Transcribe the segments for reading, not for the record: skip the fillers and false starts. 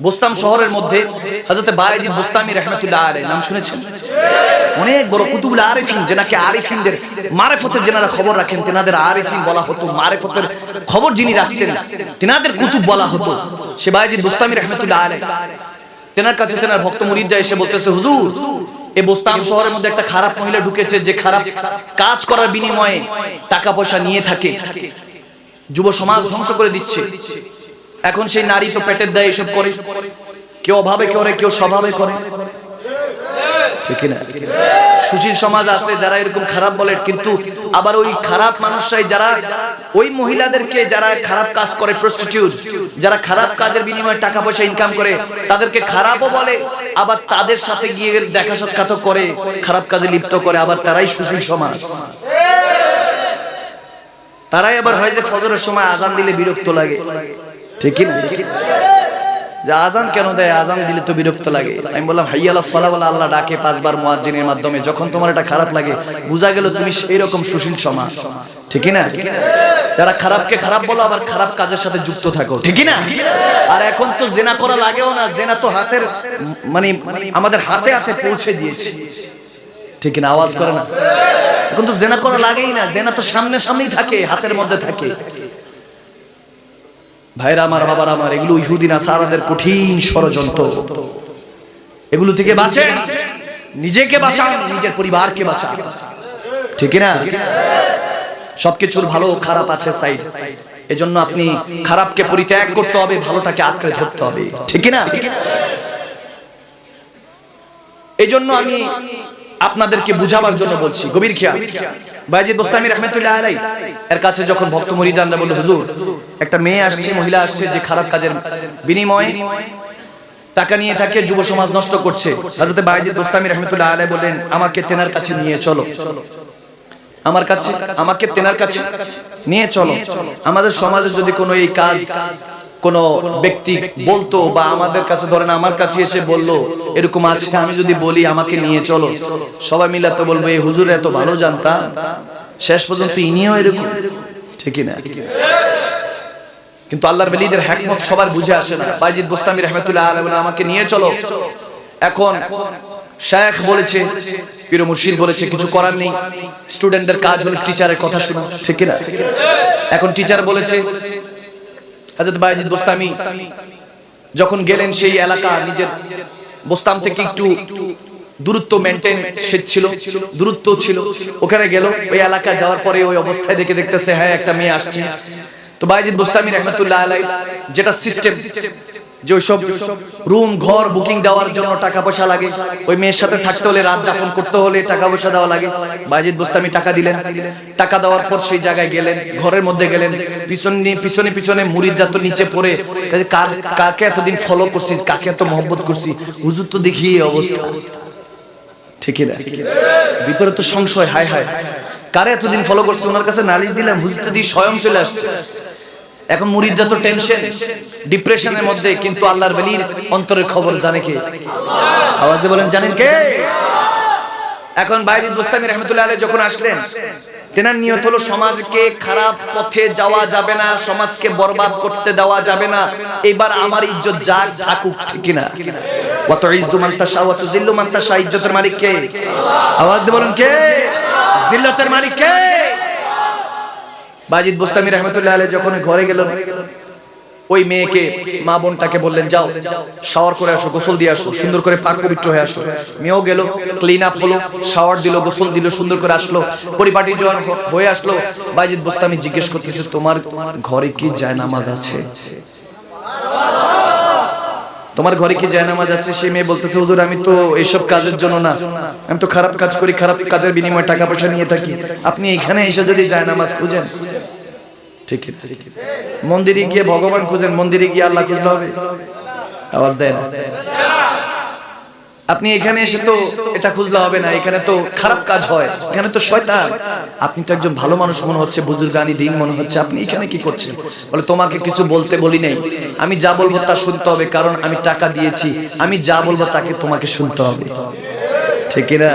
বোস্তাম শহরের মধ্যে হযরত বায়েজিদ বোস্তামি রাহমাতুল্লাহ আলাইহি নাম শুনেছেন? অনেক বড় কুতুবুল আরিফিন, যেনাকে আরিফিনদের মারিফতের যেনারা খবর রাখেন তেনাদের আরিফিন বলা হতো, মারিফতের খবর যিনি রাখতেন তেনাদের কুতুব বলা হতো। সে বায়েজিদ বোস্তামি রাহমাতুল্লাহ আলাইহি, তেনার কাছে তেনার ভক্ত মুরিদরা এসে বলতেছে, হুজুর এই বোস্তাম শহরের মধ্যে একটা খারাপ মহিলা ঢুকেছে, যে খারাপ কাজ করার বিনিময়ে টাকা পয়সা নিয়ে থাকে, যুব সমাজ ধ্বংস করে দিচ্ছে। এখন সেই নারী তো পেটের দায়ে এসব করে, কেউ অভাবে করে, কেউ স্বভাবে করে, ঠিক না? সুশীল সমাজ আছে যারা এরকম খারাপ বলে, কিন্তু আবার ওই খারাপ মানুষরাই যারা ওই মহিলাদেরকে যারা খারাপ কাজ করে, প্রস্টিটিউট, যারা খারাপ কাজের বিনিময়ে টাকা পয়সা ইনকাম করে, তাদেরকে খারাপও বলে, আবার তাদের সাথে গিয়ে দেখা সাক্ষাৎ করে, খারাপ কাজে লিপ্ত করে, আবার তারাই সুশীল সমাজ। তারাই আবার হয় যে ফজরের সময় আজান দিলে বিরক্ত লাগে, ঠিক না? যে আজান কেন দেয়, আজান দিলে তো বিরক্ত লাগে। আমি বললাম হাইয়া আলাস সালাহ বলে আল্লাহ ডাকে 5 বার মুয়াজ্জিনের মাধ্যমে, যখন তোমার এটা খারাপ লাগে বুঝা গেল তুমি সেই রকম সুশীল সমাজ, ঠিক না? যারা খারাপকে খারাপ বলো, আবার খারাপ কাজের সাথে যুক্ত থাকো, ঠিক না? আর এখন তো জেনা করা লাগেও না, জেনা তো হাতের মানে আমাদের হাতে হাতে পৌঁছে দিয়েছে, ঠিক না? আওয়াজ করে না? এখন তো জেনা করা লাগেই না, জেনা তো সামনে সামনেই থাকে, হাতের মধ্যে থাকে। ভাইরা আমার, বাবার আমার, এগুলো ইহুদি নাসারাদের কঠিন ষড়যন্ত্র। এগুলো থেকে বাঁচেন, নিজেকে বাঁচান, নিজের পরিবারকে বাঁচান, ঠিক না? সবকিছুর ভালো খারাপ আছে সাইড, এজন্য আপনি খারাপকে পরিত্যাগ করতে হবে, ভালোটাকে আঁকড়ে ধরতে হবে, ঠিক না? এজন্য আমি আপনাদেরকে বুঝাবার জন্য বলছি, গভীর খেয়াল। বায়েজিদ বোস্তামি রাহমাতুল্লাহ আলাইহি এর কাছে যখন ভক্ত মুরিদানরা বলল, হুজুর একটা মেয়ে আসছে, মহিলা আসছে, যে খারাপ কাজের বিনিময়ে টাকা নিয়ে থাকে, যুব সমাজ নষ্ট করছে। হযরত বায়েজিদ বোস্তামি রাহমাতুল্লাহ আলাইহি বলেন, আমাকে তেনার কাছে নিয়ে চলো, আমার কাছে, আমাকে তেনার কাছে নিয়ে চলো। আমাদের সমাজে যদি কোনো এই কাজ কোন ব্যক্তি বলতো, বা আমাদের কাছে ধরেন আমার কাছে এসে বললো এরকম আছে, আমি যদি বলি আমাকে নিয়ে চলো, সবাই মিলে তো বলবো এই হুজুর এত ভালো জানতাম, শেষ পর্যন্ত ইনিও এরকম, ঠিক না? কিন্তু আল্লাহর ওলিদের হিকমত সবার বুঝে আসে না। বায়েজিদ বোস্তামি রাহমাতুল্লাহ আলাইহি বলেন, আমাকে নিয়ে চলো। এখন শায়েখ বলেছে, পীর মুর্শিদ বলেছে, কিছু করার নেই, স্টুডেন্টদের কাজ হলো টিচারের কথা শোনা, ঠিক না? এখন টিচার বলেছে, হযরত বায়েজিদ বোস্তামি যখন গেলেন সেই এলাকা, নিজের বোস্তাম থেকে একটু দূরত্ব মেইনটেইন ছিল, দূরত্ব ছিল, ওখানে গেল। ওই এলাকা যাওয়ার পরে ওই অবস্থায় দেখতেছে হ্যাঁ একটা মেয়ে আসছে। তো বায়েজিদ বোস্তামি রাহমাতুল্লাহ আলাইহি যেটা সিস্টেম, যে ওইসব রুম ঘর বুকিং দেওয়ার জন্য টাকা পয়সা লাগে, ওই মেয়ের সাথে থাকতে হলে, রাত যাপন করতে হলে টাকা পয়সা দেওয়া লাগে। বায়েজিদ বোস্তামি টাকা দিলেন, টাকা দেওয়ার পর সেই জায়গায় গেলেন, ঘরের মধ্যে গেলেন, পিছনে পিছনে মুরিদরা তো নিচে পড়ে, কাকে এতদিন ফলো করছিস, কাকে এত মহব্বত করছিস, হুজুর তো দেখি এই অবস্থা, ঠিক না? ভিতরে তো সংশয়, হায় হায় কারে এতদিন ফলো করছে, ওনার কাছে নালিশ দিলাম, হুজুর তো দিয়ে স্বয়ং চলে আসছে। এখন মুরিদরা তো টেনশন, ডিপ্রেশনের মধ্যে, কিন্তু আল্লাহর ওলির অন্তরের খবর জানে কে? আওয়াজ দিয়ে বলেন, জানেন কে? এখন বায়েজিদ বোস্তামি রাহমাতুল্লাহ আলাইহি যখন আসলেন, তেনার নিয়ত হলো সমাজকে খারাপ পথে যাওয়া যাবে না, সমাজকে বরবাদ করতে দেওয়া যাবে না, এবার আমার ইজ্জত যাক থাকুক, ঠিক না? ওয়া তুইজ্জু মান তাশা ওয়া তুযিল্লু মান তাশা, ইজ্জতের মালিক কে? আওয়াজ দিয়ে বলেন কে? জিল্লাতের মালিক কে? বায়েজিদ বোস্তামি রাহমাতুল্লাহ আলাইহি যখন ঘরে গেল, ওই মেয়েকে, মা বোনটাকে বললেন, যাও শাওয়ার করে আসো, গোসল দিয়ে আসো, সুন্দর করে পাক পবিত্র হয়ে আসো। মেয়েও গেল, ক্লিন আপ হলো, শাওয়ার দিল, গোসল দিল, সুন্দর করে আসলো, পরিপাটি জোয়ান হয়ে আসলো। বায়েজিদ বোস্তামি জিজ্ঞেস করতেছে, তোমার ঘরে কি জায়নামাজ আছে? তোমার ঘরে কি জায়নামাজ আছে? সেই মেয়ে বলতেছে, হুজুর আমি তো এইসব কাজের জন্য না, আমি তো খারাপ কাজ করি, খারাপ কাজের বিনিময়ে টাকা পয়সা নিয়ে থাকি, আপনি এখানে এসে যদি জায়নামাজ খুঁজেন, ঠিক ঠিক মন্দিরে গিয়ে ভগবান খুঁজেন, মন্দিরে গিয়ে আল্লাহ খুঁজতে হবে? আওয়াজ দেন। আপনি এখানে এসে তো এটা খুঁজলে হবে না, এখানে তো খারাপ কাজ হয়, এখানে তো শয়তান। আপনি তো একজন ভালো মানুষ মনে হচ্ছে, বুজুর্গানি দিন মনে হচ্ছে, আপনি এখানে কি করছেন? বলে, তোমাকে কিছু বলতে বলি নাই, আমি যা বলবো তা শুনতে হবে, কারণ আমি টাকা দিয়েছি, আমি যা বলবো তাকে তোমাকে শুনতে হবে, ঠিক না?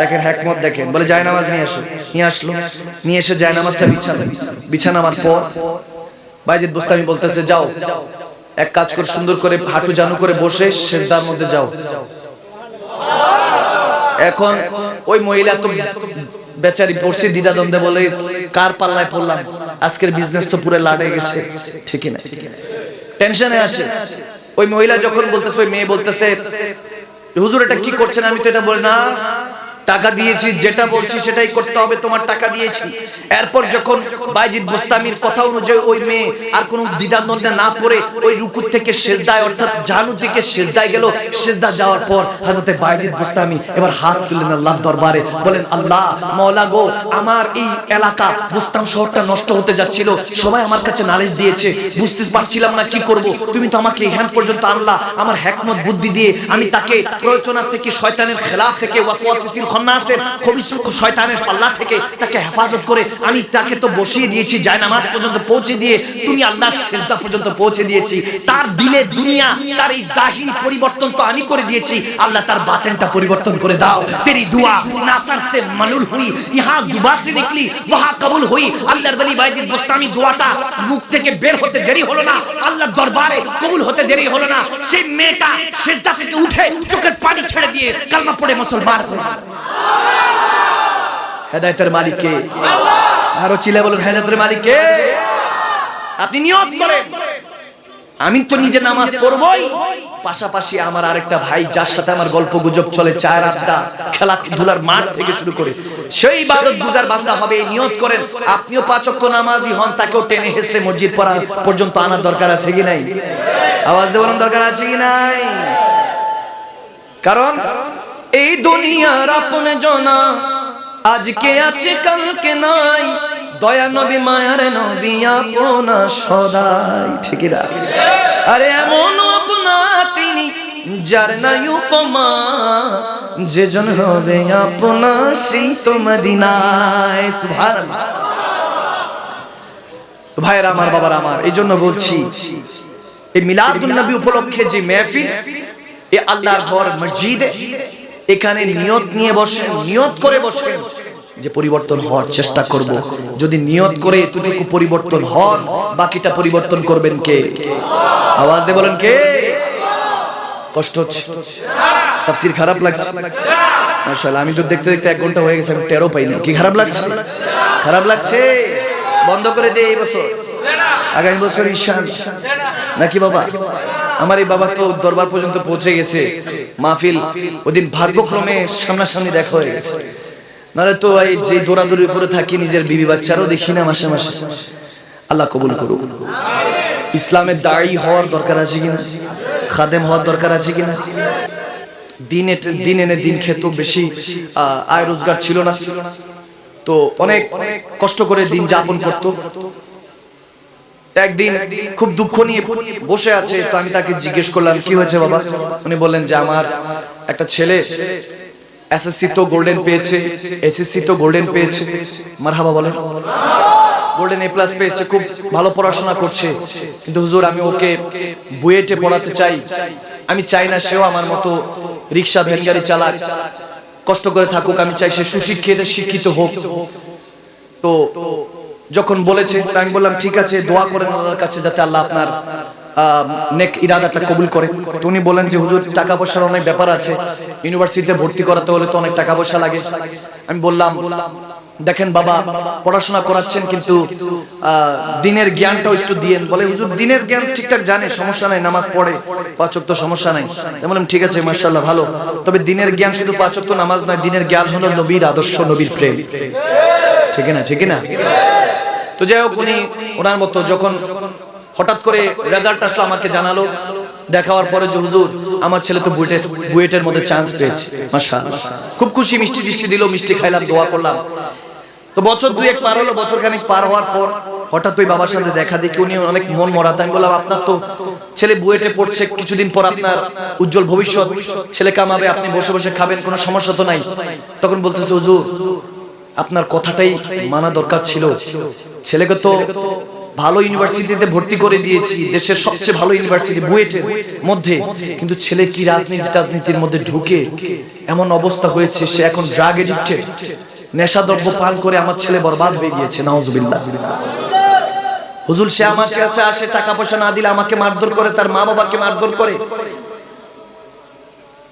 দেখেন হিকমত দেখেন। বলে জায়নামাজ নিয়ে আসো, নিয়ে আসলো, নিয়ে এসে জায়নামাজটা বিছানার পর বায়েজিদ বোস্তামি বলতেছে, যাও এক কাজ করে সুন্দর করে হাঁটু জানু করে বসে সিজদার মধ্যে যাও। এখন ওই মহিলা তো বেচারি পড়ছে দ্বিধাদ্বন্দ্বে, বলে কার পাল্লায় পড়লাম, আজকের বিজনেস তো পুরো লাড়ে গেছে, ঠিকই না, টেনশনে আছে। ওই মহিলা যখন বলতেছে, ওই মেয়ে বলতেছে হুজুর এটা কি করছেন, আমি তো এটা বলি না, টাকা দিয়েছি, যেটা বলছি সেটাই করতে হবে, তোমার টাকা দিয়েছি। এরপর যখন বাইজিদ বোস্তামির কথা অনুযায়ী ওই মেয়ে আর কোনো দ্বিধাদ্বন্দ্বে না পড়ে ওই রুকু থেকে সিজদায় অর্থাৎ জানু থেকে সিজদায় গেল, সিজদা যাওয়ার পর হযরতে বাইজিদ বোস্তামি এবার হাত তুললেন আল্লাহর দরবারে, বলেন আল্লাহ মাওলা গো, আমার এই এলাকা বোস্তাম শহরটা নষ্ট হতে যাচ্ছিল, সবাই আমার কাছে নালিশ দিয়েছে, বুঝতে পারছিলাম না কি করব, তুমি তো আমাকে এখান পর্যন্ত আনলা, আমার হিকমত বুদ্ধি দিয়ে আমি তাকে প্রয়োজনা থেকে, শয়তানের খেলাফ থেকে, ওয়াসওয়াসিল খন্নাসের খবিস শয়তানের পাল্লা থেকে তাকে হেফাজত করে আমি তাকে তো বসিয়ে দিয়েছি, যায় নামাজ পর্যন্ত পৌঁছে দিয়ে তুমি আল্লাহর সিজদা পর্যন্ত পৌঁছে দিয়েছি, তার দিলে দুনিয়া, তার এই জাহিরি পরিবর্তন তো আমি করে দিয়েছি, আল্লাহ তার বাতিনটা পরিবর্তন করে দাও, তেরি দুয়া নাসার সে মালুল হুই, ইহা জুবা সে নিকলি ওহা কবুল হুই। আল্লাহর ওলি বাইজিদ বোস্তামি দোয়াটা মুখ থেকে বের হতে দেরি হলো না, আল্লাহর দরবারে কবুল হতে দেরি হলো না, সেই মেয়েটা সিজদা থেকে উঠে চোখের পানি ছেড়ে দিয়ে কালমা পড়ে মুসলমান হলো। হেদায়েতের মালিক কে? আল্লাহ। আরো চিল্লা বলুন হেদায়েতের মালিক কে? আপনি নিয়ত করেন আমি তো নিজে নামাজ পড়বই, পাশাপাশি আমার আরেকটা ভাই যার সাথে আমার গল্প গুজব চলে, চায়ের আড্ডা, খেলাধুলার মাঠ থেকে শুরু করে, সেই ইবাদত গুজার বান্দা হবে, নিয়ত করেন। আপনিও 5 ওয়াক্ত নামাজি হন, তাকেও টেনে হেসে মসজিদ পড়া পর্যন্ত আনার দরকার আছে কি নাই? আওয়াজ দিয়ে বলুন দরকার আছে কি নাই? কারণ এই দুনিয়ার আপন জনা আজকে আছে কালকে নাই, দয়া নবী মায়ার নবী আপনা সদাই, ঠিক না? আরে এমন আপনা তিনি যার নাই উপমা, যেজন হবে আপনা সেই তো মদিনায়। সুবহানাল্লাহ। ভাইরা আমার, বাবারা আমার, এই জন্য বলছি এই মিলাদুন নবী উপলক্ষে যে মেহফিল, এ আল্লাহর ঘর মসজিদে, এখানে নিয়ত নিয়ে বসেন, নিয়ত করে বসেন যে পরিবর্তন হওয়ার চেষ্টা করব। যদি নিয়ত করে এতটুকু পরিবর্তন হন, বাকিটা পরিবর্তন করবেন কে? আওয়াজ দিয়ে বলেন কে? কষ্ট হচ্ছে? তাফসীর খারাপ লাগছে? মাশাআল্লাহ, আমি তো দেখতে দেখতে 1 ঘন্টা হয়ে গেছে, আমি টেরও পাই না। কি খারাপ লাগছে? খারাপ লাগছে? বন্ধ করে দে এই বছর, আগামী বছর ইনশাআল্লাহ, নাকি বাবা? আমার এই বাবা তো দরবার পর্যন্ত পৌঁছে গেছে, মাহফিল ওদিন ভাগ্যক্রমে সামনাসামনি দেখা হয়ে গেছে, নাহলে তো এই যে দৌড়াদৌড়ির উপরে থাকি, নিজের বিবি বাচ্চারও দেখি না মাসে মাসে। আল্লাহ কবুল করুক। ইসলামের দায়ী হওয়ার দরকার আছে কিনা? খাদেম হওয়ার দরকার আছে কিনা? দিন এনে দিন খেত, বেশি আয় রোজগার ছিল না, তো অনেক কষ্ট করে দিন যাপন করতো। একদিন খুব দুঃখ নিয়ে বসে আছে, তো আমি তাকে জিজ্ঞেস করলাম কি হয়েছে বাবা? উনি বললেন যে আমার একটা ছেলে এসএসসি তো গোল্ডেন পেয়েছে, এসএসসি তো গোল্ডেন পেয়েছে, মারহাবা বলেন, গোল্ডেন এ প্লাস পেয়েছে, খুব ভালো পড়াশোনা করছে, কিন্তু হুজুর আমি ওকে বুয়েটে পড়াতে চাই, আমি চাই না সেও আমার মতো রিক্সা ভ্যান গাড়ি চালাক, কষ্ট করে থাকুক, আমি চাই সে সুশিক্ষিত শিক্ষিত হোক। তো যখন বলেছে, আমি বললাম ঠিক আছে, দোয়া করেন আল্লাহর কাছে যাতে আল্লাহ আপনার নেক ইরাদাটা কবুল করে। তো উনি বলেন যে হুজুর টাকা পয়সার অনেক ব্যাপার আছে, ইউনিভার্সিটিতে ভর্তি করাতে হলে তো অনেক টাকা পয়সা লাগে। আমি বললাম দেখেন বাবা, পড়াশোনা করাচ্ছেন কিন্তু দিনের জ্ঞানটাও একটু দিয়েন। বলে হুজুর দিনের জ্ঞান ঠিকঠাক জানে, সমস্যা নাই, নামাজ পড়ে 5 ওয়াক্ত, সমস্যা নাই। আমি বললাম ঠিক আছে মাশাআল্লাহ ভালো, তবে দিনের জ্ঞান শুধু 5 ওয়াক্ত নামাজ নয়, দিনের জ্ঞান হলো নবীর আদর্শ, নবীর প্রেম, ঠিক না? ঠিক না? তো যাই হোক, উনি ওনার মতো যখন হঠাৎ করে রেজাল্ট আসলো আমাকে জানালো, দেখার পরে যে হুজুর আমার ছেলে তো বুয়েটের মধ্যে চান্স পেয়েছে, মাশাআল্লাহ, খুব খুশি, মিষ্টি টিষ্টি দিল, মিষ্টি খাইলাম, দোয়া করলাম। তো বছর 2-1 পার হলো, বছর খানিক পার হওয়ার পর হঠাৎ ওই বাবার সাথে দেখা দেখি, উনি অনেক মন মরাতে। আমি বললাম আপনার তো ছেলে বুয়েটে পড়ছে, কিছুদিন পর আপনার উজ্জ্বল ভবিষ্যৎ, ছেলে কামাবে, আপনি বসে বসে খাবেন, কোনো সমস্যা তো নাই। তখন বলতেছে হুজুর আপনার কথাটাই মানা দরকার ছিল, ছেলেকে তো ভালো ইউনিভার্সিটিতে ভর্তি করে দিয়েছি, দেশের সবচেয়ে ভালো ইউনিভার্সিটি বুয়েটের মধ্যে, কিন্তু ছেলে কি রাজনীতির মধ্যে ঢুকে এমন অবস্থা হয়েছে, সে এখন ড্রাগ এডিক্টেড, নেশাদ্রব্য পান করে আমার ছেলে বরবাদ হয়ে গিয়েছে, নাউজুবিল্লাহ। হুজুর সে আমার কাছে আসে, টাকা পয়সা না দিলে আমাকে মারধর করে, তার মা বাবাকে মারধর করে,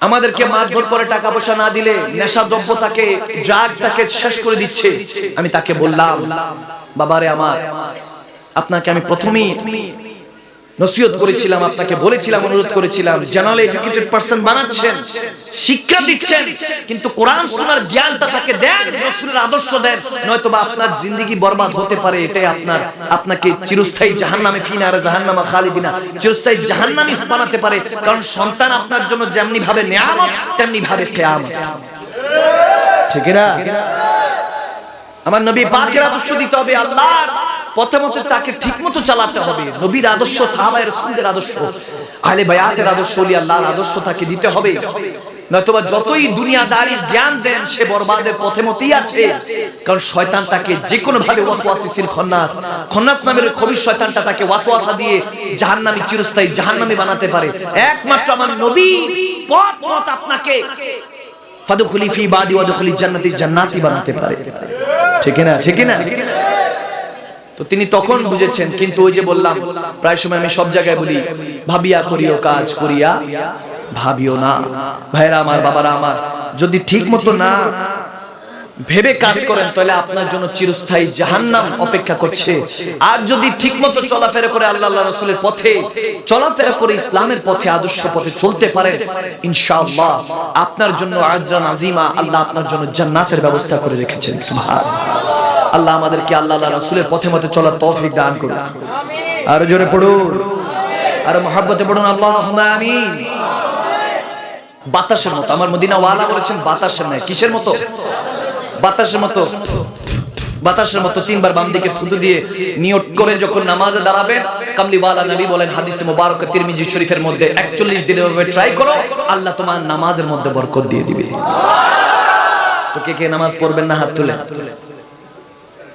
আমাদেরকে মারধর করে, টাকা পয়সা না দিলে নেশা দ্রব্য তাকে ড্রাগ তাকে শেষ করে দিচ্ছে। আমি তাকে বললাম, বাবারে আমার, আপনাকে আমি প্রথমেই নসিহত করেছিলাম, আপনাকে বলেছিলাম, অনুরোধ করেছিলাম, জেনারেল এডুকেটেড পারসন বানাচ্ছেন, শিক্ষা দিচ্ছেন, কিন্তু কোরআন সুন্নাহর জ্ঞানটা তাকে দেন, রাসূলের আদর্শ দেন, নয়তো বা আপনার জিন্দেগি বরবাদ হতে পারে। এটাই আপনাকে চিরস্থায়ী জাহান্নামে ফিনারে জাহান্নামা খালিদিনা, চিরস্থায়ী জাহান্নামী বানাতে পারে। কারণ সন্তান আপনার জন্য যেমনি ভাবে নিয়ামত, তেমনি ভাবে কিয়ামত। ঠিক না? আমার নবী পাকের আদর্শ দিতে হবে, আল্লাহর পথে মতে তাকে ঠিকমতো চালাতে হবে। নবীর আদর্শ, সাহাবায়ে রাসূলদের আদর্শ, আহলে বায়াতের আদর্শ, ওলি আল্লাহর আদর্শ তাকে দিতে হবে। নয়তোবা যতই দুনিয়াদারি জ্ঞান দেন, সে বরবাদের পথে মতেই আছে। কারণ শয়তান তাকে যে কোনো ভাবে ওয়াসওয়াসিসিল খন্নাস নামের খবিশ শয়তানটা তাকে ওয়াসওয়াসা দিয়ে জাহান্নামী, চিরস্থায়ী জাহান্নামী বানাতে পারে। একমাত্র আমার নবীর পথ আপনাকে ফাদখুলি ফি বাদি ওয়াদখুলি জান্নাতি জান্নাতি বানাতে পারে। ঠিক না? ঠিক না? তো তিনি তখন বুঝেছেন। কিন্তু ওই যে বললাম, প্রায় সময় আমি সব জায়গায় বলি, ভাবিয়া করিও কাজ, করিয়া ভাবিও না। ভাইরা আমার, বাবারা আমার, যদি ঠিক মতো না ভেবে কাজ করেন, তাহলে আপনার জন্য চিরস্থায়ী জাহান্নাম অপেক্ষা করছে। আর যদি ঠিক মতো চলাফেরা করে আল্লাহ রাসূলের পথে চলাফেরা করে ইসলামের পথে, আদর্শ পথে চলতে পারেন, ইনশাআল্লাহ আপনার জন্য আজরান আজিমা, আল্লাহ আপনার জন্য জান্নাতের ব্যবস্থা করে রেখেছেন। সুবহানাল্লাহ। আল্লাহ আমাদেরকে আল্লাহ রাসূলের পথে মতে চলার তৌফিক দান করুন। আমিন। আর জোরে পড়ুন, আর মহব্বতে পড়ুন, আল্লাহুম্মা আমিন। বাতাসের মতো, আমার মদিনা ওয়ালা বলেছেন, বাতাসের নয়, কিসের মতো? বাতাসের মতো। বাতাসের মতো তিনবার বাম দিকে থুতু দিয়ে নিয়ত করে যখন নামাজে দাঁড়াবেন, কামলিওয়ালা নবী বলেন হাদিসে মুবারক তিরমিজি শরীফের মধ্যে, 41 দিনের ভাবে ট্রাই করো, আল্লাহ তোমার নামাজের মধ্যে বরকত দিয়ে দিবে। তো কে কে নামাজ পড়বেন না? হাত তুলেন।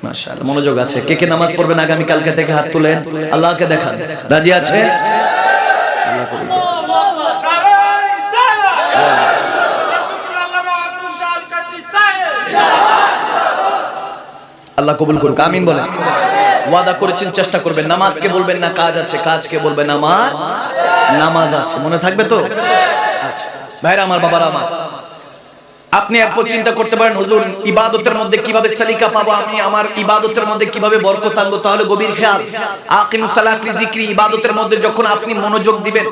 মাশাআল্লাহ, মনোযোগ আছে। কে কে নামাজ পড়বেন আগামী কালকে থেকে? হাত তুলেন, আল্লাহকে দেখান। রাজি আছে? আল্লাহ কবুল করুন। আল্লাহ কবুল করুক, আমিন বলেন। ওয়াদা করেছেন, চেষ্টা করবেন। নামাজকে বলবেন না কাজ আছে, কাজকে বলবেন আমার নামাজ আছে। মনে থাকবে তো? আচ্ছা ভাইরা আমার, বাবারা আমার, আপনি এরপর চিন্তা করতে পারেন, হুজুর ইবাদতের মধ্যে কিভাবে সালিকা পাবো, আমি আমার ইবাদতের মধ্যে কিভাবে বরকত আনবো? তাহলে গভীর খেয়াল, আকিমুস সালাত লিযিকরি, ইবাদতের মধ্যে যখন আপনি মনোযোগ দিবেন,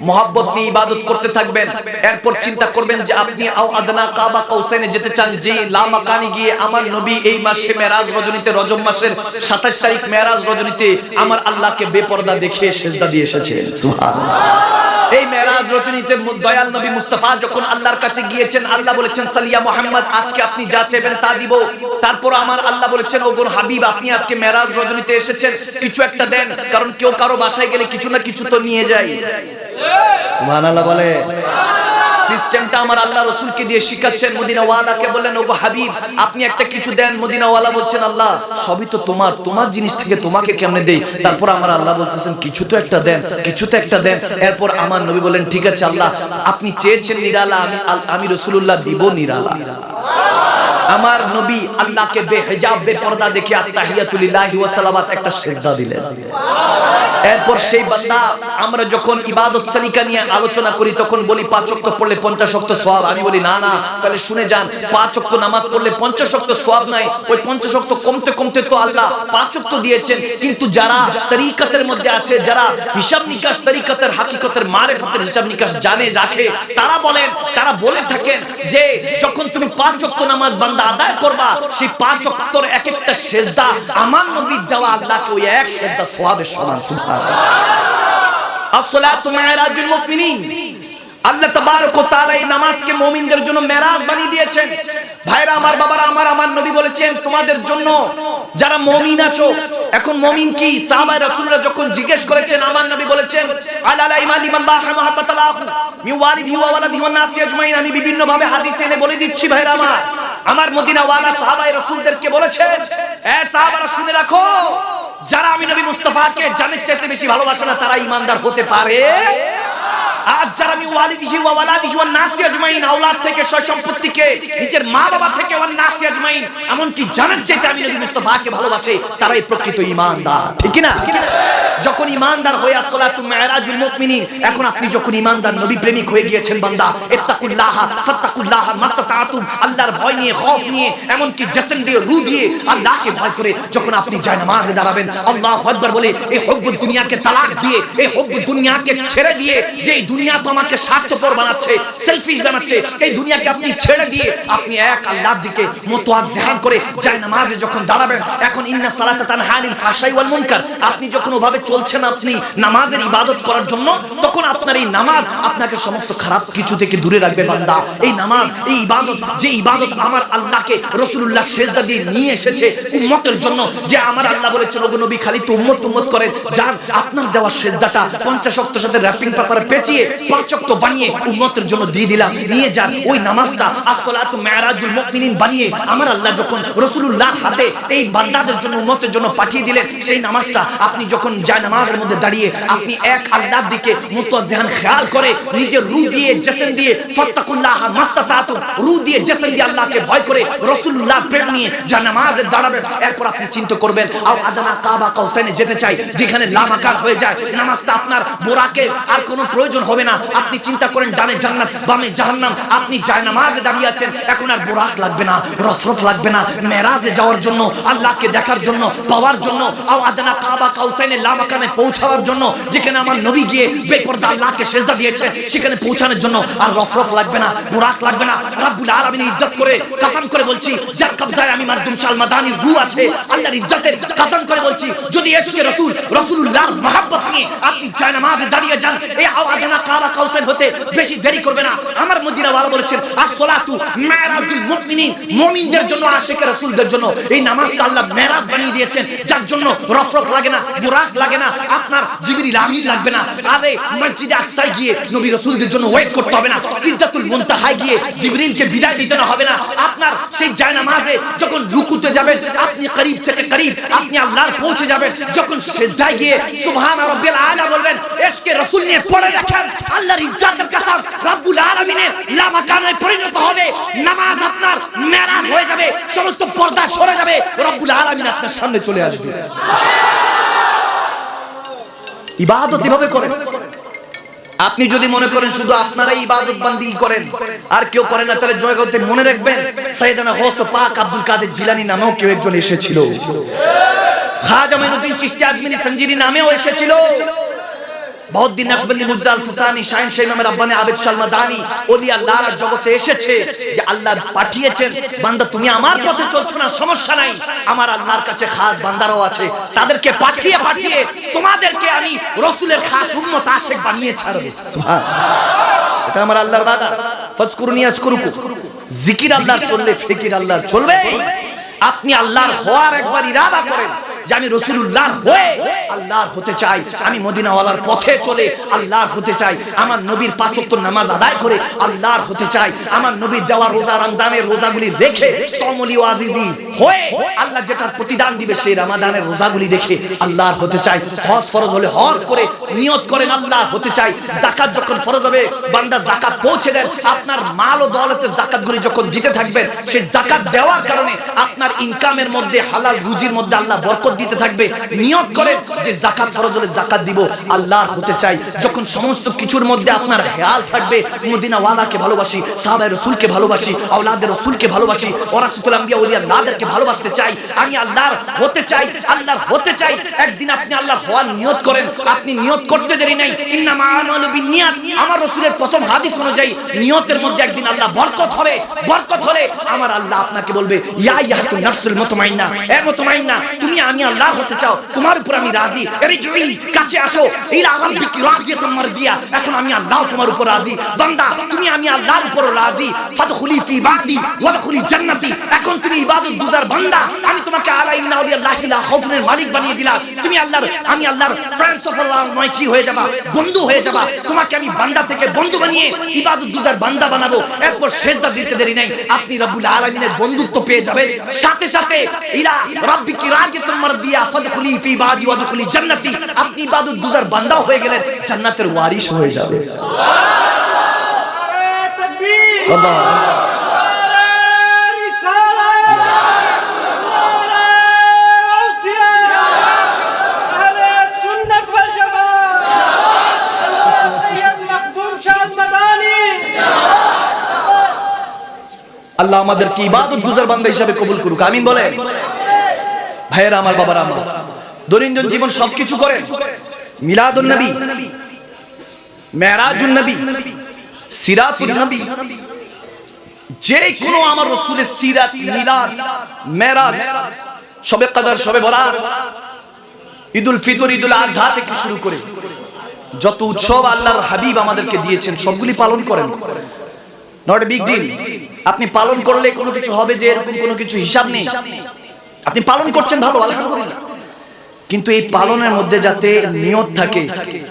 মহব্বত নিয়ে ইবাদত করতে থাকবেন, এরপর চিন্তা করবেন যে আপনি আও আদনা কাবা কাউসাইনে যেতে চান, যে লামাকানি গিয়ে আমার নবী এই মাসে মেরাজ রজনীতে, রজব মাসের 27 তারিখ মেরাজ রজনীতে আমার আল্লাহকে বেপরদা দেখে সিজদা দিয়ে এসেছেন। সুবহানাল্লাহ। এই মেরাজ রজনীতে দয়াল নবী মুস্তাফা যখন আল্লাহর কাছে গিয়েছেন, আল্লাহ বলেছেন, সালিয়া মুহাম্মদ, আজকে আপনি যা চাইবেন তা দিব। তারপর আমার আল্লাহ বলেছেন, ও গোর হাবিব, আপনি আজকে মেরাজ রজনীতে এসেছেন, কিছু একটা দেন। কারণ কেউ কারো বাসায় গেলে কিছু না কিছু তো নিয়ে যায়। সুবহানাল্লাহ বলে। সিস্টেমটা আমার আল্লাহ রাসূলকে দিয়ে শিখাচ্ছেন। মদিনা ওয়ালাকে বললেন, ওগো হাবিব, আপনি একটা কিছু দেন। মদিনা ওয়ালা বলছেন, আল্লাহ সবই তো তোমার, তোমার জিনিস থেকে তোমাকে কেমনে দেই? তারপর আমার আল্লাহ বলতেছেন, কিছু তো একটা দেন, কিছু তো একটা দেন। এরপর আমার নবী বলেন, ঠিক আছে আল্লাহ, আপনি চেয়েছেন নিরালা, আমি রাসূলুল্লাহ দিব নিরালা। আমার নবী আল্লাহকে বেহিজাব বেপরদা দেখে আত্তাহিয়াতু লিল্লাহি ওয়া সালাওয়াত একটা সিজদা দিলেন। এরপর সেই বান্দা, আমরা যখন ইবাদত সালিকা নিয়ে আলোচনা করি তখন বলি 5 ওয়াক্ত পড়লে 50 ওয়াক্ত সওয়াব। আমি বলি না না, তাহলে শুনে যান, 5 ওয়াক্ত নামাজ পড়লে 50 ওয়াক্ত সওয়াব নাই। ওই 50 ওয়াক্ত কমতে কমতে তো আল্লাহ 5 ওয়াক্ত দিয়েছেন। কিন্তু যারা তরিকতের মধ্যে আছে, যারা হিসাব নিকাশ, তরিকতের হাকিকতের মারিফতের হিসাব নিকাশ জানে রাখে, তারা বলেন, তারা বলে থাকেন যে যখন তুমি 5 ওয়াক্ত নামাজ বান্দা আদায় করবা, সেই 5 ওয়াক্তর এক একটা সিজদা আমার নবীর দেওয়া আল্লাহকে ওই এক সিজদা সওয়াবের সমান। সুবহানাল্লাহ। আসসালাতু মিরাজুল মুমিনিন। আল্লাহ তাবারক ওয়া তাআলা এই নামাজকে মুমিনদের জন্য মেরাজ বানিয়ে দিয়েছেন। ভাইরা আমার, বাবারা আমার, আমার নবী বলেছেন, তোমাদের জন্য যারা মুমিন আছো। এখন মুমিন কি? সাহাবায়ে রাসূলরা যখন জিজ্ঞেস করেছেন, আমার নবী বলেছেন, আলা ইমানি মাল্লাহ মুহাব্বাতাল্লাহ মি ওয়ালিদিহি ওয়া ওয়ালাদিহি ওয়ান নাসি আজমাইন। আমি বিভিন্ন ভাবে হাদিস এনে বলে দিচ্ছি ভাইরা আমার। আমার মদিনা ওয়ালা সাহাবায়ে রাসূলদেরকে বলেছেন, এ সাহাবারা শুনে রাখো, যারা আমি নবী মুস্তাফাকে জানের চাইতে বেশি ভালোবাসে না, তারা ঈমানদার হতে পারে। আর যারা হাজারা মিন ওয়ালিদিহি ওয়া ওয়ালাদিহি ওয়ান নাসি আজমাইন, আওলাদ থেকে সয় সম্পত্তিকে, নিজের মা বাবা থেকে ওয়ান নাসি আজমাইন, এমনকি জানের চাইতে আমি নবী মুস্তাফাকে ভালোবাসে, তারাই প্রকৃত ঈমানদার। ঠিক কি না? যখন ঈমানদার হয়ে আসসালাতু মিরাজুল মুমিনিন, এখন আপনি যখন ঈমানদার নবী প্রেমিক হয়ে গিয়েছেন বান্দা, ইত্তাকুল্লাহা ফাত্তাকুল্লাহা মাসতাতাতুম, আল্লাহর ভয় নিয়ে, খৌফ নিয়ে, এমনকি জিসম দিয়ে, রূহ দিয়ে আল্লাহকে ভয় করে যখন আপনি যায় নামাজে দাঁড়াবেন, আল্লাহু আকবার বলে এই হুব্বুদ দুনিয়াকে তালাক দিয়ে, এই হুব্বুদ দুনিয়াকে ছেড়ে দিয়ে, যে এই দুনিয়া তো আমাকে স্বার্থপর বানাচ্ছে, সেলফিশ বানাচ্ছে, এই দুনিয়াকে আপনি ছেড়ে দিয়ে আপনি এক আল্লাহর দিকে মুতাওয়াজ্জিহান করে যায় নামাজে যখন দাঁড়াবেন, এখন ইন্না সালাতা তানহা আনিল ফাহশাই ওয়াল মুনকার, আপনি যখন ওভাবে চলছেন আপনি নামাজের ইবাদত করার জন্য, তখন আপনার এই নামাজ আপনাকে সমস্ত খারাপ কিছু থেকে দূরে রাখবে বান্দা। এই নামাজ, এই ইবাদত, যে ইবাদত আমার আল্লাহকে রাসূলুল্লাহ সিজদা দিয়ে নিয়ে এসেছে উম্মতের জন্য, যে আমার আল্লাহ বলেছেন ওগো নবী খালি তো উম্মত উম্মত করেন, যান আপনার দেওয়া সিজদাটা 50 ওয়াক্তের সাথে র‍্যাপিং পেপারে পেঁচিয়ে 5 ওয়াক্ত বানিয়ে উম্মতের জন্য দিয়ে দিলাম, নিয়ে যান ওই নামাজটা আসসালাতু মিরাজুল মুমিনিন বানিয়ে আমার আল্লাহ যখন রাসূলুল্লাহ হাতে এই বান্দাদের জন্য, উম্মতের জন্য পাঠিয়ে দিলেন, সেই নামাজটা আপনি যখন যায় নামাজের মধ্যে দাঁড়িয়ে আপনি এক আল্লাহর দিকে মুতাওয়াজ্জিহান খেয়াল করে নিজের রূহ দিয়ে, জিসম দিয়ে, ফাত্তাকুল্লাহ মাসতাতাতুম, রূহ দিয়ে, জিসম দিয়ে আল্লাহকে ভয় করে রাসূলুল্লাহ প্রেম নিয়ে যায় নামাজে দাঁড়াবেন, এরপর আপনি চিন্তা করবেন আও আদনা কাবা কাউসাইনে যেতে চাই, যেখানে লামাকান হয়ে যায় নামাজটা, আপনার বোরাকে আর কোনো প্রয়োজন হবে না। আপনি চিন্তা করেন ডানে জান্নাত বামে জাহান্নাম, আপনি যায় নামাজে দাঁড়িয়ে আছেন, এখন আর বোরাক লাগবে না, রফরফ লাগবে না, মেরাজে যাওয়ার জন্য, আল্লাহকে দেখার জন্য, পাওয়ার জন্য, আও আদনা কাবা কাউসাইনে লামাকানে পৌঁছাবার জন্য, যেখানে আমার নবী গিয়ে বেপরদা আল্লাহকে সিজদা দিয়েছেন, সেখানে পৌঁছানোর জন্য আর রফরফ লাগবে না, বোরাক লাগবে না। রব্বুল আলামিন ইজ্জত করে কসম করে বলছি, যার কবজায় আমি মাকদুম শাল মাদানির রূহ আছে, আল্লাহর ইজ্জতের কসম করে বলছি, যদি ইশকে রাসূল, রাসূলুল্লাহর মহব্বত নিয়ে আপনি যায় নামাজে দাঁড়িয়ে যান, এই আওয়াজনা কাবা কাউসাইন হতে বেশি দেরি করবে না। আমার মদিনা ওয়ালা বলেছেন আসসালাতু মিরাজুল মুমিনিন, মুমিনদের জন্য, আশিকে রাসূলদের জন্য এই নামাজটা আল্লাহ মেরাজ বানিয়ে দিয়েছেন, যার জন্য রফরফ লাগে না, বুরাক লাগে না, আপনার জিবরিল আমিন লাগবে না, আরে মসজিদে আকসায় গিয়ে নবী রাসূলদের জন্য ওয়েট করতে হবে না, সিদরাতুল মুনতাহায় গিয়ে জিবরিলকে বিদায় দিতে হবে না, আপনার সেই যায় নামাজে যখন রুকুতে যাবেন আপনি করিব থেকে করিব আপনি আল্লাহর পৌঁছে যাবেন, যখন সিজদায় গিয়ে সুবহান রাব্বিল আলা বলবেন, ইশকে রাসূল নিয়ে পড়ে রাখেন, আল্লাহর ইজ্জতের কসম রব্বুল আলামিনের লামাকানে পরিণত হবে, নামাজ আপনার মেরাজ হয়ে যাবে, সমস্ত পর্দা সরে যাবে, রব্বুল আলামিন আপনার সামনে চলে আসবে। ইবাদত এভাবে করেন। আপনি যদি মনে করেন শুধু আপনারাই ইবাদত বান্দি করেন আর কেউ করে না, তাহলে জগতে মনে রাখবেন সাইয়েদনা গৌস পাক আব্দুল কাদের জিলানী নামেও কেউ একজন এসেছিল, খাজা মাইনুদ্দিন চিশতি আজমিরি সঞ্জিরি নামেও এসেছিল, বহুদ্দিন নকশবন্দি মুজদ্দা আল ফুসানি শাইন শাহ ইমাম রাব্বানি আবেদ শাল মাদানি ওলি আল্লাহর জগতে এসেছে, যে আল্লাহ পাঠিয়েছেন বান্দা তুমি আমার পথে চলছো না, সমস্যা নাই, আমার আল্লাহর কাছে খাস বান্দারাও আছে, তাদেরকে পাঠিয়ে পাঠিয়ে তোমাদেরকে আমি রাসূলের খাস উম্মত আশিক বানিয়ে ছাড়বো। সুবহানাল্লাহ, এটা আমার আল্লাহর ওয়াদা। ফাজকুরুনি আযকুরুকুম, জিকির আল্লাহর চললে ফিকির আল্লাহর চলবে। আপনি আল্লাহর হওয়ার একবার ইরাদা করেন যে আমি রাসূলুল্লাহ হয়ে আল্লাহর হতে চাই, আমি মদিনাওয়ালার পথে চলে আল্লাহর হতে চাই, আমার নবীর 5 ওয়াক্ত নামাজ আদায় করে আল্লাহর হতে চাই, আমার নবীর দেওয়া রোজা রমজানের রোজাগুলি রেখে সমলি ওয়াজিজি হয়ে আল্লাহ যেটার প্রতিদান দিবে সেই রমাদানের রোজাগুলি রেখে আল্লাহর হতে চাই, হজ ফরজ হলে হজ করে নিয়ত করেন আল্লাহর হতে চাই, যাকাত যখন ফরজ হবে বান্দা যাকাত পৌঁছে দেন, আপনার মাল ও দৌলতের যাকাতগুলি যখন দিতে থাকবেন, সেই যাকাত দেওয়ার কারণে আপনার ইনকামের মধ্যে হালাল রুজির মধ্যে আল্লাহ বরকত দিতে থাকবে, নিয়ত করেন যে যাকাত ফরজ হলে যাকাত দিব, আল্লাহর হতে চাই, যখন সমস্ত কিছুর মধ্যে আপনার খেয়াল থাকবে মদিনা ওয়ালাকে ভালোবাসি, সাহাবায়ে রাসূলকে ভালোবাসি, আওলাদে রাসূলকে ভালোবাসি, ওয়ারাসাতুল আম্বিয়া ওলিয়া আল্লাহদেরকে ভালোবাসতে চাই, আমি আল্লাহর হতে চাই, আল্লাহর হতে চাই, একদিন আপনি আল্লাহর হওয়ার নিয়ত করেন, আপনি নিয়ত করতে দেরি নাই, ইন্নামা আমালু বিন্নিয়াত, আমার রাসূলের প্রথম হাদিস অনুযায়ী নিয়তের মধ্যে একদিন আল্লাহ বরকত হবে, বরকত হলে আমার আল্লাহ আপনাকে বলবে ইয়া আইয়াতুন নাফসুল মুতমাইন্না, এ মুতমাইন্না তুমি আমি আল্লাহ হতে চাও, তোমার উপর আমি রাজি, এরজিই কাছে আসো, ইলা রাব্বিকি রাদিয়াতুম মারদিয়া, এখন আমি আল্লাহ তোমার উপর রাজি, বান্দা তুমি আমি আল্লাহর উপর রাজি, ফাদখুলি ফি বাদি ওয়াদখুলি জান্নাতি, এখন তুমি ইবাদত গুজার বান্দা, আমি তোমাকে আলা ইন্না আউলিয়াল্লাহি লা খাউফুনের মালিক বানিয়ে দিলাম, তুমি আল্লাহর আমি আল্লাহর ফ্রেন্ডস অফ আল্লাহ মাইটি হয়ে যাবা, বন্ধু হয়ে যাবা, তোমাকে আমি বান্দা থেকে বন্ধু বানিয়ে ইবাদত গুজার বান্দা বানাবো, এরপর সিজদা দিতে দেরি নাই, আপনি রব্বুল আলামিনের বন্ধুত্ব পেয়ে যাবেন, সাথে সাথে ইলা রাব্বিকি রাদিয়াতুম মারদিয়া ফাদখুলি ফি বাদি ওয়াদখুলি জান্নাতি, আপনি ইবাদত গুজার বান্দা হয়ে গেলেন, জান্নাতের ওয়ারিশ হয়ে যাবে। আল্লাহ আমাদেরকে ইবাদত গুজার বান্দা হিসেবে কবুল করুক, আমিন বলেন। ভাইয়েরা আমার, বাবারা আমার, দৈনন্দিন জীবন সবকিছু করেন। মিলাদুন নবী, মেরাজুন নবী, সিরাতুন নবী, যে কোনো আমার রাসূলের সিরাত, মিলাদ, মেরাজ, শবে কদর, শবে বরাত, ঈদুল ফিতর, ঈদুল আযহা থেকে শুরু করে যত উৎসব আল্লাহর হাবিব আমাদেরকে দিয়েছেন সবগুলি পালন করেন। Not a big deal. আপনি পালন করলে কোনো কিছু হবে যে এরকম কোনো কিছু হিসাব নেই। আপনি পালন করছেন, ভালো, আলহামদুলিল্লাহ, কিন্তু এই পালনের মধ্যে যাতে নিয়ত থাকে,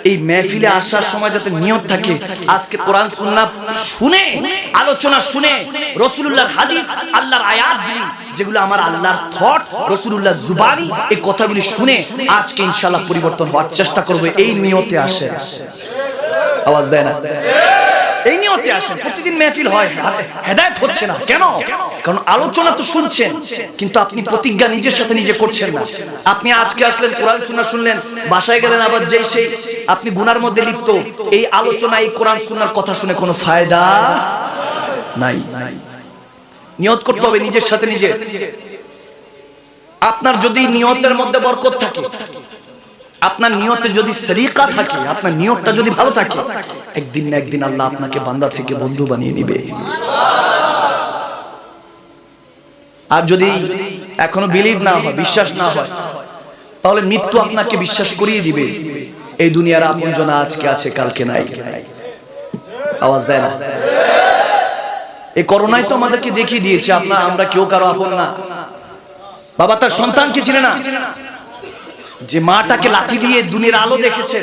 এই মেহফিলে আসার সময় যাতে নিয়ত থাকে, আজকে কোরআন সুন্নাহ শুনে, আলোচনা শুনে, রাসূলুল্লাহর হাদিস, আল্লাহর আয়াতগুলি যেগুলো আমার আল্লাহর থট, রাসূলুল্লাহর জুবানি, এই কথাগুলি শুনে আজকে ইনশাআল্লাহ পরিবর্তন হওয়ার চেষ্টা করব। এই নিয়তে আসে, আওয়াজ দেয় না, এই নিয়তে আসেন। প্রতিদিন মেহফিল হয়, হেদায়েত হচ্ছে না কেন? কারণ আলোচনা তো শুনছেন, কিন্তু আপনি প্রতিজ্ঞা নিজের সাথে নিজে করছেন না। আপনি আজকে আসলেন, কোরআন সুন্নাহ শুনলেন, বাসায় গেলেন আবার যেই সেই আপনি গুনার মধ্যে লিপ্ত। এই আলোচনা, এই কোরআন সুন্নাহর কথা শুনে কোনো ফায়দা নাই। নিয়ত করতে হবে নিজের সাথে নিজে। আপনার যদি নিয়তের মধ্যে বরকত থাকে, আপনার নিয়তে যদি সরিকা থাকে, আপনার নিয়তটা যদি ভালো থাকে, একদিন না একদিন আল্লাহ আপনাকে বান্দা থেকে বন্ধু বানিয়ে নিবে। আর যদি এখনো বিলিভ না হয়, বিশ্বাস না হয়, তাহলে মৃত্যু আপনাকে বিশ্বাস করিয়ে দিবে এই দুনিয়ার আপনজন আজকে আছে, কালকে নাই। আওয়াজ দেয় না? এই করোনায় তো আমাদেরকে দেখিয়ে দিয়েছে আমরা কেউ কারো আপন না। বাবা তার সন্তানকে চিনে না, যে মাটাকে লাথি দিয়ে দুনিয়ার আলো দেখেছে,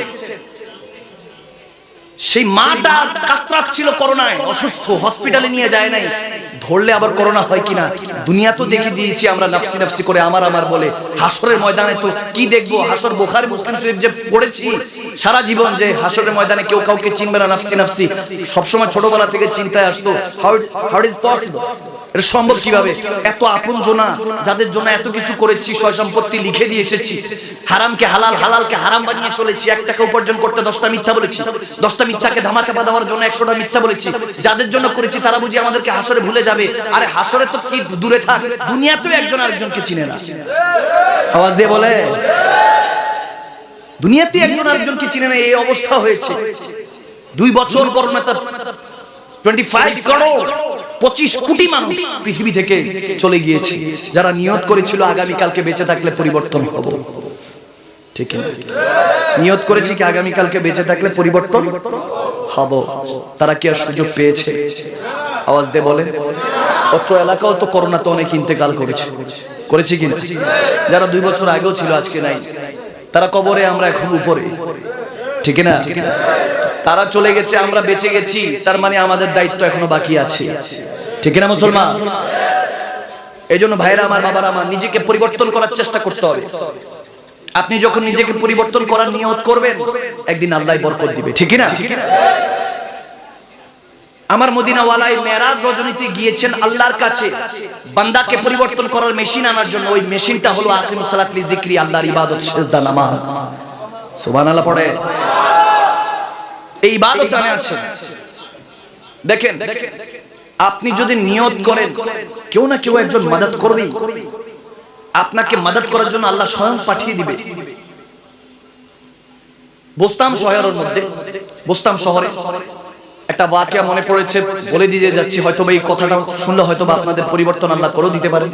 সেই মাটা কাতরাচ্ছিল করোনায়, অসুস্থ, হসপিটালে নিয়ে যায় নাই। ধরলে আবার করোনা হয় কিনা দুনিয়া তো দেখে দিয়েছি আমরা, নাফসি নাফসি করে আমার বলে। হাসরের ময়দানে তো কি দেখবো? হাসর বুখারী মুসলিম শরীফ যে পড়েছি সারা জীবন, যে হাসরের ময়দানে কেউ কাউকে চিনবে না, নাফসি নাফসি সবসময় ছোটবেলা থেকে চিন্তায় আসতো। How is possible? এটা সম্ভব কিভাবে? এত আপন জনা, যাদের জন্য এত কিছু করেছি, সয় সম্পত্তি লিখে দিয়ে এসেছি, হারামকে হালাল, হালালকে হারাম বানিয়ে চলেছি, 1 টাকা উপার্জন করতে 10টা মিথ্যা বলেছি, 10টা মিথ্যাকে ধামাচাপা দেওয়ার জন্য 100টা মিথ্যা বলেছি। যাদের জন্য করেছি তারা বুঝি আমাদেরকে হাসরে ভুলে যাবে? আরে হাসরে তো কি দূরে থাক, দুনিয়াতেও একজন আরেকজনকে চিনে না। আওয়াজ দিয়ে বলে, দুনিয়াতে একজন আরেকজনকে চিনে না। এই অবস্থা হয়েছে। 2 বছর করোনাতে 25 করোড় 25 কোটি মানুষ পৃথিবী থেকে চলে গিয়েছে, যারা নিয়ত করেছিল আগামী কালকে বেঁচে থাকলে পরিবর্তন হব। ঠিক না? নিয়ত করেছি কি আগামী কালকে বেঁচে থাকলে পরিবর্তন হব, তারা কি আর সুযোগ পেয়েছে? আওয়াজ দিয়ে বলে। অত এলাকাও তো করোনাতে অনেক ইন্তেকাল করেছে কিনা? যারা 2 বছর আগেও ছিল আজকে নাই, তারা কবরে, আমরা এখন উপরে। ঠিক না? তারা চলে গেছে, আমরা বেঁচে গেছি, তার মানে আমাদের দায়িত্ব এখনো বাকি আছে। ঠিক না মুসলমান? এই জন্য ভাইরা আমার, বাবারা আমার, নিজেকে পরিবর্তন করার চেষ্টা করতে হবে। আপনি যখন নিজেকে পরিবর্তন করার নিয়ত করবেন, একদিন আল্লাহ বরকত দিবে। ঠিক না? আমার মদিনাওয়ালায় মেরাজ রজনীতে গিয়েছেন আল্লাহর কাছে বান্দাকে পরিবর্তন করার মেশিন আনার জন্য। ওই মেশিনটা হলো আকিমুস সালাত লিযিকরি, আল্লাহর ইবাদত, সিজদা, নামাজ। সুবহানাল্লাহ পড়ে। এই ইবাদত আনে আছে। দেখেন, আপনি যদি নিয়ত করেন কেউ না কেউ একজন মাদদ করবেই, আপনাকে মাদদ করার জন্য আল্লাহ স্বয়ং পাঠিয়ে দিবে। বোস্তাম শহরে একটা ওয়াকিয়া মনে পড়েছে, বলে দিয়ে যাচ্ছি, হয়তো এই কথাটা শুনলে হয়তো আপনাদের পরিবর্তন আল্লাহ করে দিতে পারে।